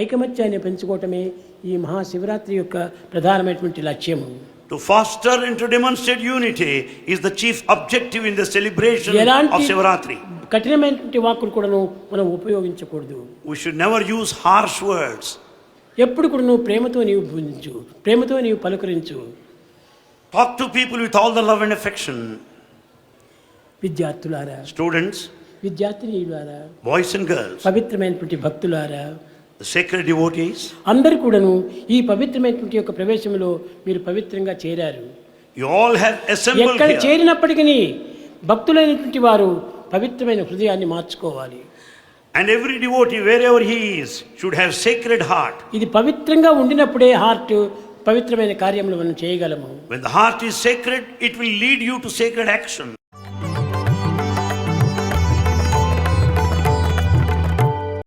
ఐకమత్యాన్ని పెంచుకోవటమే ఈ మహాశివరాత్రి యొక్క ప్రధానమైనటువంటి లక్ష్యము. To foster and to demonstrate unity is the chief objective in the celebration of Shivaratri. కఠినమైనటువంటి వాక్కులు కూడాను మనం ఉపయోగించకూడదు. We should never use harsh words. ఎప్పుడు కూడా నువ్వు ప్రేమతో నీవు బోధించు, ప్రేమతో నీవు పలుకరించు. Talk to people with all the love and affection. విద్యార్థులారా, Students, విద్యార్థినీయులారా, boys and girls, పవిత్రమైనటువంటి భక్తులారా, the sacred devotees, అందరూ కూడాను ఈ పవిత్రమైనటువంటి యొక్క ప్రవేశంలో మీరు పవిత్రంగా చేరారు. you all have assembled ఎక్కడ here. చేరినప్పటికీ భక్తులైనటువంటి వారు పవిత్రమైన హృదయాన్ని మార్చుకోవాలి. And every devotee, wherever he is, should have sacred heart. ఇది పవిత్రంగా ఉండినప్పుడే హార్ట్ పవిత్రమైన కార్యములు మనం చేయగలము. When the heart is sacred, it will lead you to sacred action.